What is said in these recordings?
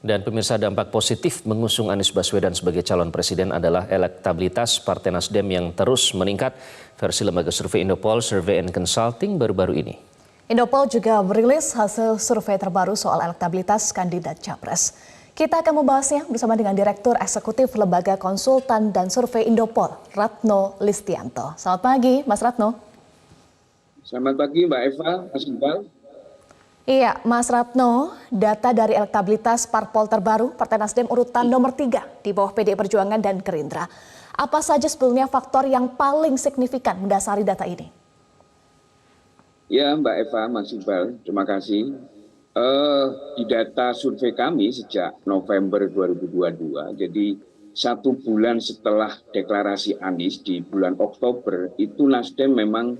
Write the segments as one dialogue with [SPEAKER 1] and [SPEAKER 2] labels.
[SPEAKER 1] Dan pemirsa, dampak positif mengusung Anies Baswedan sebagai calon presiden adalah elektabilitas Partai Nasdem yang terus meningkat versi lembaga survei Indopol Survey and Consulting baru-baru ini.
[SPEAKER 2] Indopol juga merilis hasil survei terbaru soal elektabilitas kandidat capres. Kita akan membahasnya bersama dengan Direktur Eksekutif Lembaga Konsultan dan Survei Indopol, Ratno Listianto. Selamat pagi, Mas Ratno.
[SPEAKER 3] Selamat pagi, Mbak Eva, Mas Iqbal.
[SPEAKER 2] Iya, Mas Ratno, data dari elektabilitas parpol terbaru Partai Nasdem urutan nomor 3 di bawah PDI Perjuangan dan Gerindra. Apa saja sebetulnya faktor yang paling signifikan mendasari data ini?
[SPEAKER 3] Ya, Mbak Eva, Mas Iqbal, terima kasih. Di data survei kami sejak November 2022, jadi 1 bulan setelah deklarasi Anies di bulan Oktober, itu Nasdem memang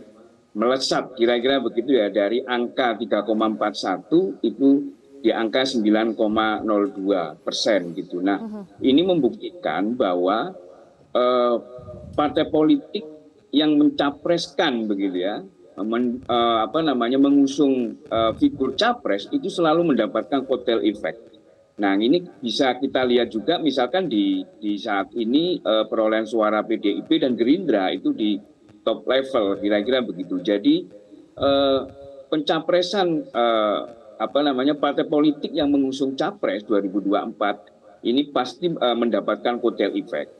[SPEAKER 3] melesat kira-kira begitu ya, dari angka 3,41 itu di angka 9,02% gitu. Nah, ini membuktikan bahwa partai politik yang mencapreskan begitu ya, mengusung figur capres itu selalu mendapatkan kotel efek. Nah, ini bisa kita lihat juga misalkan di saat ini perolehan suara PDIP dan Gerindra itu di top level kira-kira begitu. Jadi pencapresan partai politik yang mengusung capres 2024 ini pasti mendapatkan kotel efek.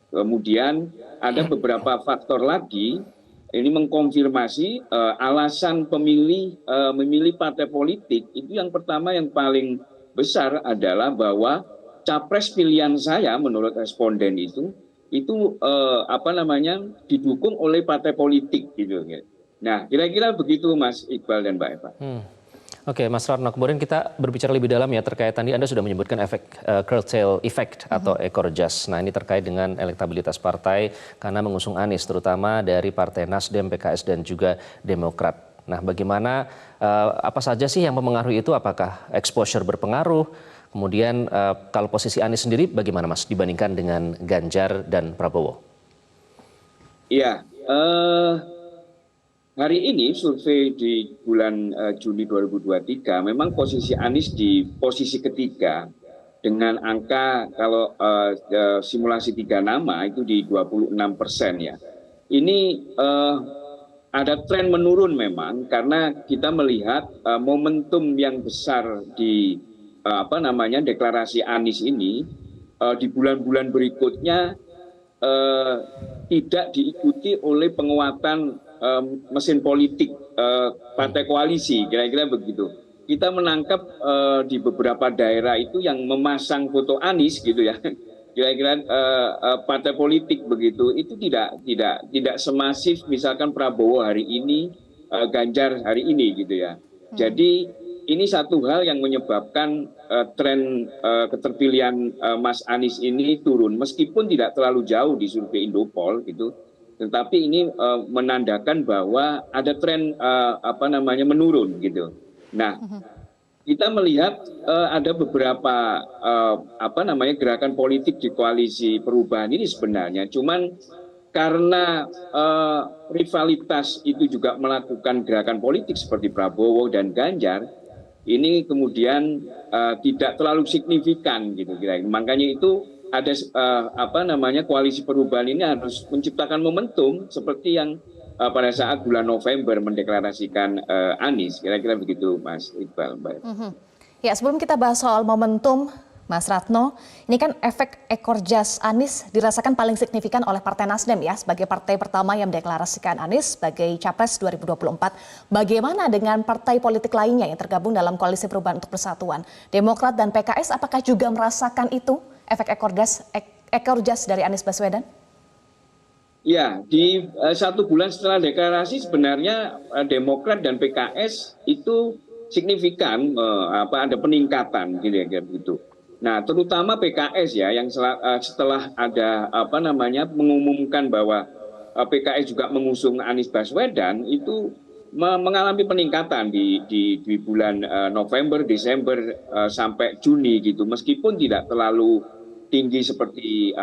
[SPEAKER 3] Kemudian ada beberapa faktor lagi ini mengkonfirmasi alasan pemilih memilih partai politik. Itu yang pertama yang paling besar adalah bahwa capres pilihan saya menurut responden itu didukung oleh partai politik gitu. Nah, kira-kira begitu Mas Iqbal dan Mbak Eva.
[SPEAKER 1] Oke, Mas Ratno, kemudian kita berbicara lebih dalam ya terkait tadi Anda sudah menyebutkan efek curtail effect atau ekor jas. Nah, ini terkait dengan elektabilitas partai karena mengusung Anies terutama dari Partai Nasdem, PKS dan juga Demokrat. Nah, bagaimana apa saja sih yang mempengaruhi itu? Apakah exposure berpengaruh? Kemudian kalau posisi Anies sendiri bagaimana Mas dibandingkan dengan Ganjar dan Prabowo?
[SPEAKER 3] Iya, hari ini survei di bulan Juni 2023 memang posisi Anies di posisi ketiga dengan angka kalau simulasi 3 nama itu di 26% ya. Ini ada tren menurun memang karena kita melihat momentum yang besar di deklarasi Anies ini di bulan-bulan berikutnya tidak diikuti oleh penguatan mesin politik partai koalisi, kira-kira begitu. Kita menangkap di beberapa daerah itu yang memasang foto Anies gitu ya, kira-kira partai politik begitu itu tidak semasif misalkan Prabowo hari ini, Ganjar hari ini gitu ya. Jadi ini satu hal yang menyebabkan tren keterpilihan Mas Anies ini turun meskipun tidak terlalu jauh di survei Indopol gitu, tetapi ini menandakan bahwa ada tren menurun gitu. Nah, kita melihat ada beberapa gerakan politik di koalisi perubahan ini sebenarnya, cuman karena rivalitas itu juga melakukan gerakan politik seperti Prabowo dan Ganjar, ini kemudian tidak terlalu signifikan gitu kira-kira. Makanya itu ada koalisi perubahan ini harus menciptakan momentum seperti yang pada saat bulan November mendeklarasikan Anies, kira-kira begitu Mas Iqbal.
[SPEAKER 2] Ya, sebelum kita bahas soal momentum, Mas Ratno, ini kan efek ekor jas Anies dirasakan paling signifikan oleh Partai Nasdem ya, sebagai partai pertama yang mendeklarasikan Anies sebagai Capres 2024. Bagaimana dengan partai politik lainnya yang tergabung dalam Koalisi Perubahan untuk Persatuan? Demokrat dan PKS apakah juga merasakan itu, efek ekor jas dari Anies Baswedan?
[SPEAKER 3] Ya, di 1 bulan setelah deklarasi sebenarnya Demokrat dan PKS itu signifikan ada peningkatan gitu. Nah, terutama PKS ya yang setelah ada mengumumkan bahwa PKS juga mengusung Anies Baswedan itu mengalami peningkatan di bulan November, Desember sampai Juni gitu. Meskipun tidak terlalu tinggi seperti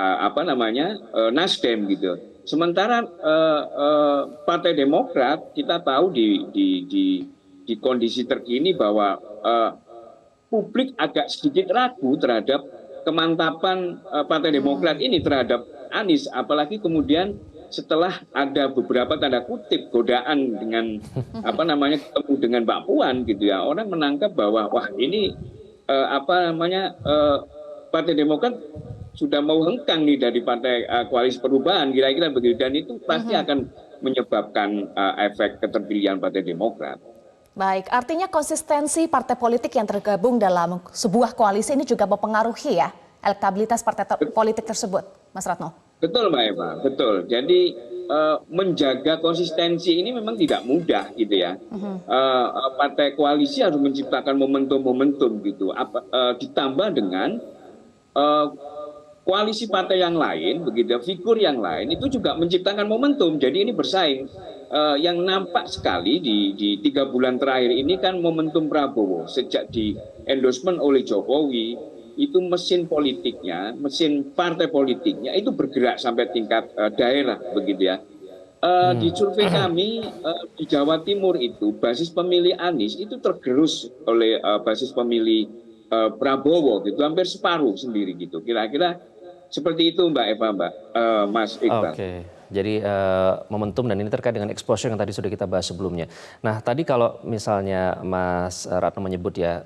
[SPEAKER 3] Nasdem gitu. Sementara Partai Demokrat kita tahu di kondisi terkini bahwa publik agak sedikit ragu terhadap kemantapan Partai Demokrat ini terhadap Anies, apalagi kemudian setelah ada beberapa tanda kutip godaan dengan ketemu dengan Mbak Puan gitu ya, orang menangkap bahwa wah ini Partai Demokrat sudah mau hengkang nih dari partai koalisi perubahan, kira-kira begitu, dan itu pasti akan menyebabkan efek keterpilihan Partai Demokrat.
[SPEAKER 2] Baik, artinya konsistensi partai politik yang tergabung dalam sebuah koalisi ini juga mempengaruhi ya elektabilitas partai politik tersebut, Mas Ratno.
[SPEAKER 3] Betul Mbak Eva, betul. Jadi menjaga konsistensi ini memang tidak mudah gitu ya. Partai koalisi harus menciptakan momentum-momentum gitu. Ditambah dengan koalisi partai yang lain, begitu, figur yang lain itu juga menciptakan momentum. Jadi ini bersaing. Yang nampak sekali di 3 bulan terakhir ini kan momentum Prabowo sejak di endorsement oleh Jokowi itu mesin politiknya, mesin partai politiknya itu bergerak sampai tingkat daerah begitu ya. Di survei kami di Jawa Timur itu basis pemilih Anies itu tergerus oleh basis pemilih Prabowo gitu, hampir separuh sendiri gitu. Kira-kira seperti itu Mbak Eva, Mas Iqbal.
[SPEAKER 1] Oke. Jadi momentum dan ini terkait dengan exposure yang tadi sudah kita bahas sebelumnya. Nah tadi kalau misalnya Mas Ratno menyebut ya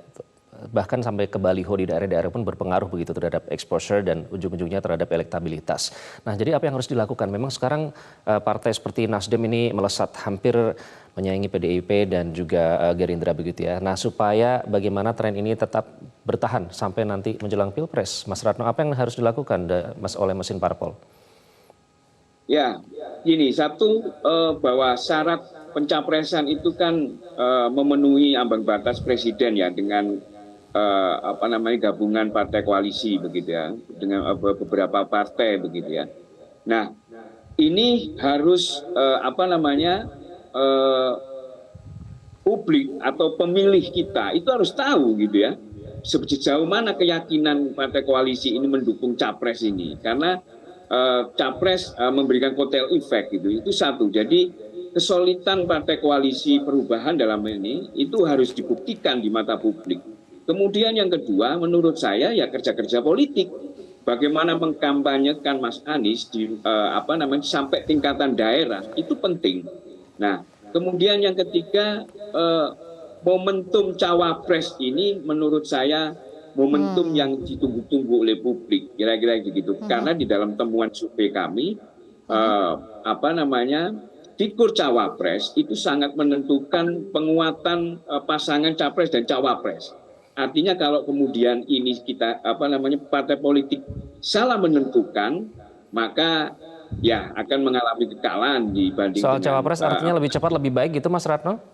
[SPEAKER 1] bahkan sampai ke baliho di daerah-daerah pun berpengaruh begitu terhadap exposure dan ujung-ujungnya terhadap elektabilitas. Nah jadi apa yang harus dilakukan? Memang sekarang partai seperti Nasdem ini melesat hampir menyaingi PDIP dan juga Gerindra begitu ya. Nah supaya bagaimana tren ini tetap bertahan sampai nanti menjelang Pilpres. Mas Ratno apa yang harus dilakukan oleh mesin parpol?
[SPEAKER 3] Ya, gini, satu bahwa syarat pencapresan itu kan memenuhi ambang batas presiden ya dengan gabungan partai koalisi begitu ya, dengan beberapa partai begitu ya. Nah, ini harus publik atau pemilih kita itu harus tahu gitu ya, sejauh mana keyakinan partai koalisi ini mendukung capres ini, karena capres memberikan kotel efek gitu, itu satu. Jadi kesolidan partai koalisi perubahan dalam ini itu harus dibuktikan di mata publik. Kemudian yang kedua menurut saya ya kerja-kerja politik, bagaimana mengkampanyekan Mas Anies di sampai tingkatan daerah itu penting. Nah kemudian yang ketiga momentum cawapres ini menurut saya momentum yang ditunggu-tunggu oleh publik, kira-kira begitu. Karena di dalam temuan survei kami, figur cawapres itu sangat menentukan penguatan pasangan capres dan cawapres. Artinya kalau kemudian ini kita partai politik salah menentukan, maka ya akan mengalami kekalahan dibanding
[SPEAKER 1] soal cawapres artinya lebih cepat lebih baik gitu Mas Ratno?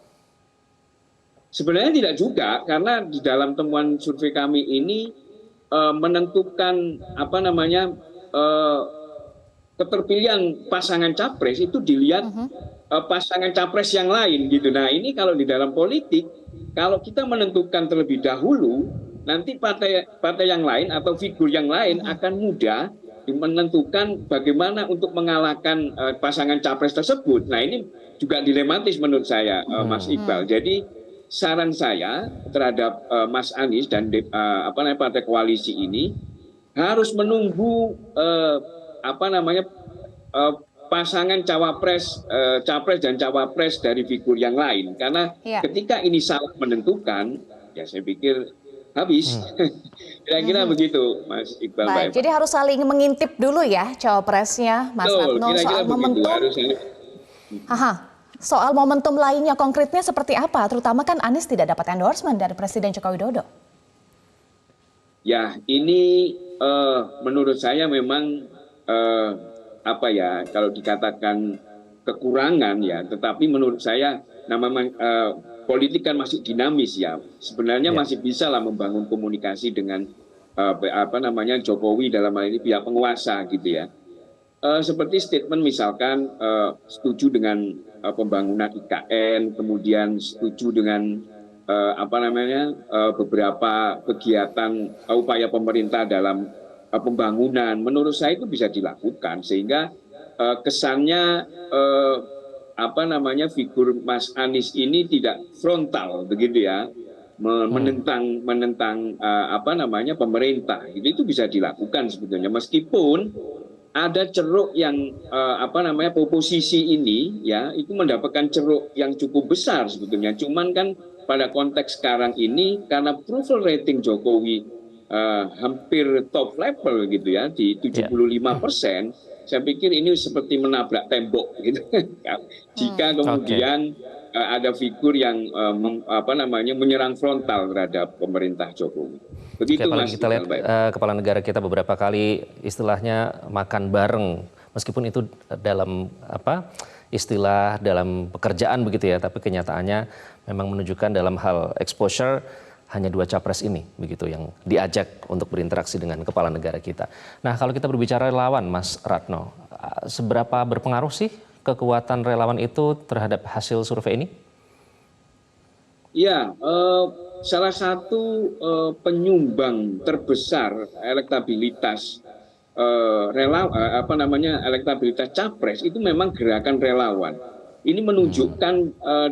[SPEAKER 3] Sebenarnya tidak juga, karena di dalam temuan survei kami ini menentukan keterpilihan pasangan capres itu dilihat pasangan capres yang lain gitu. Nah ini kalau di dalam politik, kalau kita menentukan terlebih dahulu, nanti partai yang lain atau figur yang lain akan mudah menentukan bagaimana untuk mengalahkan pasangan capres tersebut. Nah ini juga dilematis menurut saya, Mas Iqbal. Jadi saran saya terhadap Mas Anies dan partai koalisi ini harus menunggu pasangan capres dan cawapres dari figur yang lain, karena ketika ini salah menentukan ya saya pikir habis. Kira-kira begitu Mas Iqbal.
[SPEAKER 2] Baik, jadi harus saling mengintip dulu ya cawapresnya Mas Ratno soal momentum. Soal momentum lainnya konkretnya seperti apa? Terutama kan Anies tidak dapat endorsement dari Presiden Joko Widodo.
[SPEAKER 3] Ya, ini menurut saya memang kalau dikatakan kekurangan ya, tetapi menurut saya politik kan masih dinamis ya. Sebenarnya masih bisa lah membangun komunikasi dengan Jokowi dalam hal ini pihak penguasa gitu ya. Seperti statement misalkan setuju dengan pembangunan IKN, kemudian setuju dengan beberapa kegiatan upaya pemerintah dalam pembangunan. Menurut saya itu bisa dilakukan sehingga kesannya figur Mas Anies ini tidak frontal begitu ya, menentang apa namanya pemerintah. Itu bisa dilakukan sebetulnya, meskipun ada ceruk yang apa namanya oposisi ini ya itu mendapatkan ceruk yang cukup besar sebetulnya. Cuman kan pada konteks sekarang ini karena approval rating Jokowi hampir top level gitu ya di 75%, saya pikir ini seperti menabrak tembok gitu. Jika kemudian ada figur yang apa namanya menyerang frontal terhadap pemerintah Jokowi. Begitu.
[SPEAKER 1] Oke,
[SPEAKER 3] Mas.
[SPEAKER 1] kita lihat kepala negara kita beberapa kali istilahnya makan bareng, meskipun itu dalam apa istilah dalam pekerjaan begitu ya, tapi kenyataannya memang menunjukkan dalam hal exposure hanya 2 capres ini begitu yang diajak untuk berinteraksi dengan kepala negara kita. Nah, kalau kita berbicara relawan, Mas Ratno, seberapa berpengaruh sih kekuatan relawan itu terhadap hasil survei ini?
[SPEAKER 3] Ya, salah satu penyumbang terbesar elektabilitas apa namanya elektabilitas capres itu memang gerakan relawan. Ini menunjukkan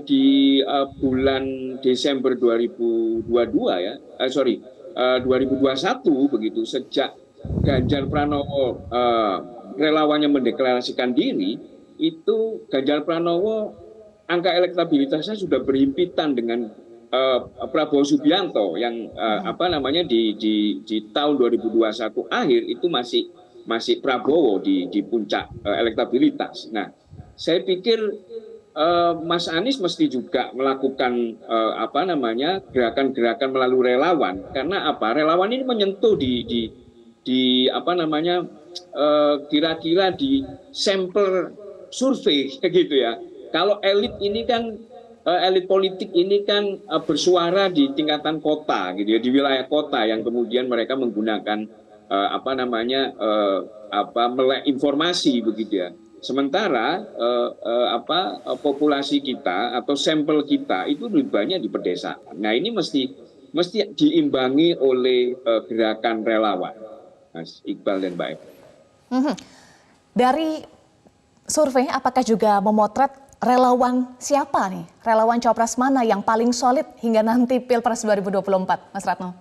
[SPEAKER 3] di bulan Desember 2022 ya, 2021 begitu, sejak Ganjar Pranowo relawannya mendeklarasikan diri, itu Ganjar Pranowo angka elektabilitasnya sudah berhimpitan dengan Prabowo Subianto yang apa namanya di tahun 2021 akhir itu masih Prabowo di puncak elektabilitas. Nah, saya pikir Mas Anies mesti juga melakukan apa namanya gerakan-gerakan melalui relawan, karena apa? Relawan ini menyentuh di apa namanya kira-kira di sampel survei gitu ya. Kalau elit ini kan elit politik ini kan bersuara di tingkatan kota gitu ya, di wilayah kota yang kemudian mereka menggunakan apa namanya melek informasi begitu ya. Sementara populasi kita atau sampel kita itu lebih banyak di pedesaan. Nah, ini mesti diimbangi oleh gerakan relawan, Mas Iqbal dan Mbak Eva.
[SPEAKER 2] Dari survei apakah juga memotret relawan siapa nih? Relawan Cawapres mana yang paling solid hingga nanti Pilpres 2024, Mas Ratno?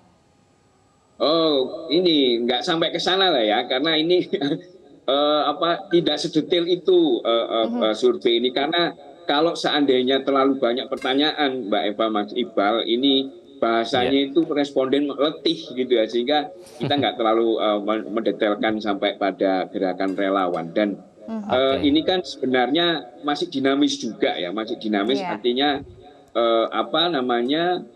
[SPEAKER 3] Oh, ini nggak sampai ke sana lah ya, karena ini tidak sedetail itu survei ini, karena kalau seandainya terlalu banyak pertanyaan, Mbak Eva, Mas Iqbal, ini bahasanya itu responden letih gitu ya, sehingga kita nggak terlalu mendetailkan sampai pada gerakan relawan. Dan ini kan sebenarnya masih dinamis juga ya, masih dinamis artinya apa namanya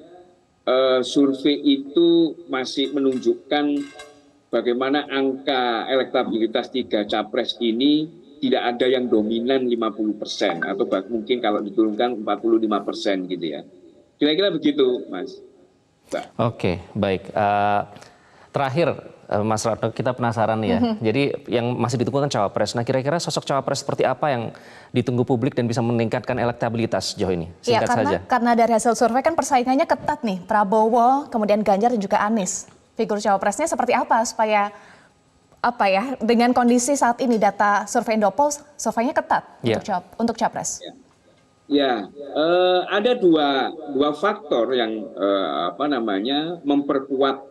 [SPEAKER 3] survei itu masih menunjukkan bagaimana angka elektabilitas 3 capres ini tidak ada yang dominan 50% atau mungkin kalau diturunkan 45% gitu ya. Kira-kira begitu, Mas. Mbak.
[SPEAKER 1] Oke, baik. Terakhir, Mas Ratno, kita penasaran ya. Jadi yang masih ditunggu kan cawapres. Nah, kira-kira sosok cawapres seperti apa yang ditunggu publik dan bisa meningkatkan elektabilitas sejauh ini? Singkat saja.
[SPEAKER 2] Karena dari hasil survei kan persaingannya ketat nih. Prabowo, kemudian Ganjar dan juga Anies. Figur cawapresnya seperti apa supaya apa ya dengan kondisi saat ini data survei Indopol surveinya ketat untuk capres.
[SPEAKER 3] Ya, ada dua faktor yang apa namanya memperkuat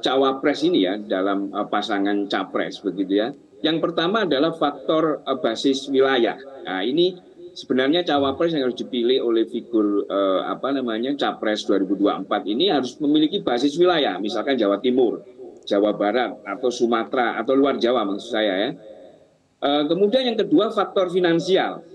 [SPEAKER 3] cawapres ini ya dalam pasangan capres begitu ya. Yang pertama adalah faktor basis wilayah. Nah, ini sebenarnya cawapres yang harus dipilih oleh figur apa namanya capres 2024 ini harus memiliki basis wilayah, misalkan Jawa Timur, Jawa Barat atau Sumatera atau luar Jawa maksud saya ya. Kemudian yang kedua faktor finansial.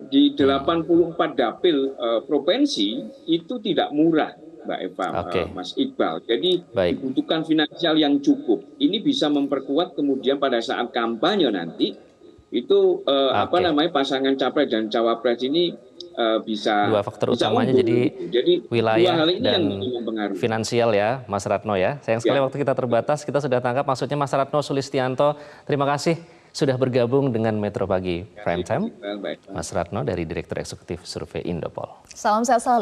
[SPEAKER 3] Di 84 dapil provinsi itu tidak murah, Mbak Eva, Mas Iqbal. Jadi dibutuhkan finansial yang cukup. Ini bisa memperkuat kemudian pada saat kampanye nanti itu apa namanya pasangan capres dan cawapres ini bisa
[SPEAKER 1] dua faktor utamanya jadi wilayah dan finansial ya, Mas Ratno ya. Sayang sekali waktu kita terbatas, kita sudah tangkap maksudnya Mas Ratno Sulistianto. Terima kasih sudah bergabung dengan Metro Pagi Prime Time. Mas Ratno dari Direktur Eksekutif Survei Indopol.
[SPEAKER 2] Salam sehat selalu.